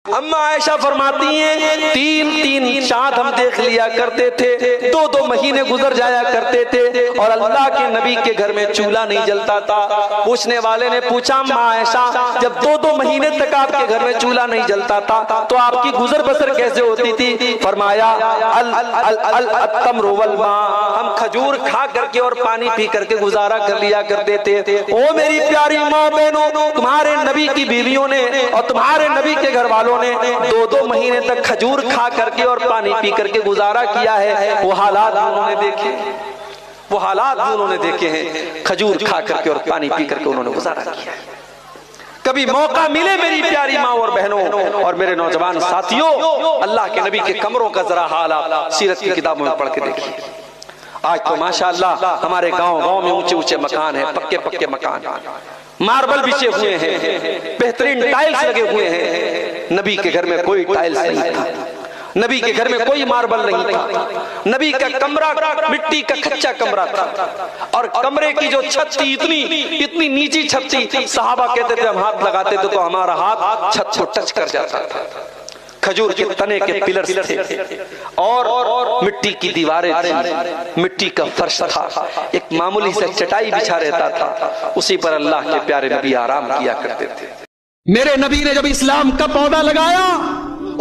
اما عائشہ فرماتی ہیں تین چاند ہم دیکھ لیا کرتے تھے، 2 مہینے گزر جایا کرتے تھے اور اللہ کے نبی کے گھر میں چولہا نہیں جلتا تھا۔ پوچھنے والے نے پوچھا اما عائشہ جب 2 مہینے تک آپ کے گھر میں چولہا نہیں جلتا تھا تو آپ کی گزر بسر کیسے ہوتی تھی؟ فرمایا التمر والماء، ہم کھجور کھا کر کے اور پانی پی کر کے گزارا کر لیا کرتے تھے۔ او میری پیاری ماں بہنوں، تمہارے نبی کی بیویوں نے اور تمہارے نبی کے گھر والوں نے 2 مہینے تک کھجور کھا کر کے اور پانی پی کر کے گزارا کیا ہے۔ وہ حالات انہوں نے دیکھے، وہ حالات انہوں نے دیکھے ہیں، کھجور کھا کر کے اور پانی پی کر کے انہوں نے گزارا کیا ہے۔ کبھی موقع ملے میری پیاری ماں اور بہنوں اور میرے نوجوان ساتھیوں، اللہ کے نبی کے کمروں کا ذرا حال آپ سیرت کی کتابوں میں پڑھ کے دیکھیے۔ آج تو ماشاءاللہ ہمارے گاؤں میں اونچے مکان ہیں، پکے مکان، ماربل بچھے ہوئے ہیں، بہترین ٹائلز لگے ہوئے ہیں۔ نبی کے گھر میں کوئی ٹائلز نہیں تھا، نبی کے گھر میں کوئی ماربل نہیں تھا، نبی کا کمرہ مٹی کا کچا کمرہ تھا اور کمرے کی جو چھت تھی اتنی نیچی چھت تھی، صحابہ کہتے تھے ہم ہاتھ لگاتے تھے تو ہمارا ہاتھ چھت کو ٹچ کر جاتا تھا۔ کھجور کے تنے کے پلرز تھے اور مٹی کی دیواریں تھیں، مٹی کا فرش تھا، ایک معمولی سے چٹائی بچھا رہتا تھا، اسی پر اللہ کے پیارے نبی آرام کیا کرتے تھے۔ میرے نبی نے جب اسلام کا پودا لگایا،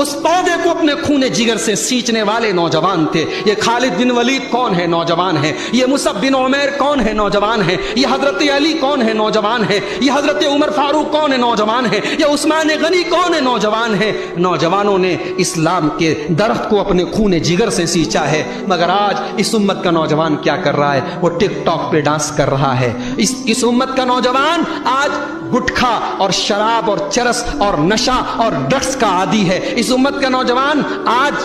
اس پودے کو اپنے خون جگر سے سینچنے والے نوجوان تھے۔ یہ خالد بن ولید کون ہے؟ نوجوان ہے۔ یہ مصعب بن عمیر کون ہے؟ نوجوان ہے۔ یہ حضرت علی کون ہے؟ نوجوان ہے۔ یہ حضرت عمر فاروق کون ہے؟ نوجوان ہے۔ یہ عثمان غنی کون ہے؟ نوجوان ہے۔ نوجوانوں نے اسلام کے درخت کو اپنے خون جگر سے سینچا ہے۔ مگر آج اس امت کا نوجوان کیا کر رہا ہے؟ وہ ٹک ٹاک پہ ڈانس کر رہا ہے۔ اس امت کا نوجوان آج گٹکھا اور شراب اور چرس اور نشہ اور ڈرگس کا عادی ہے۔ اس امت کا نوجوان آج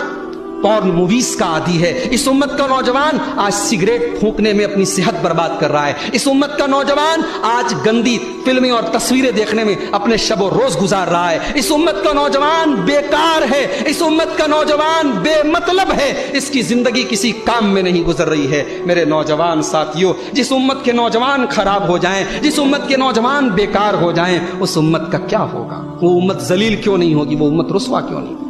پورن موویز کا عادی ہے۔ اس امت کا نوجوان آج سگریٹ پھونکنے میں اپنی صحت برباد کر رہا ہے۔ اس امت کا نوجوان آج گندی فلمیں اور تصویریں دیکھنے میں اپنے شب و روز گزار رہا ہے۔ اس امت کا نوجوان بیکار ہے۔ اس امت کا نوجوان بے مطلب ہے، اس کی زندگی کسی کام میں نہیں گزر رہی ہے۔ میرے نوجوان ساتھیوں، جس امت کے نوجوان خراب ہو جائیں، جس امت کے نوجوان بیکار ہو جائیں، اس امت کا کیا ہوگا؟ وہ امت ذلیل کیوں نہیں ہوگی؟ وہ امت رسوا کیوں نہیں ہوگی؟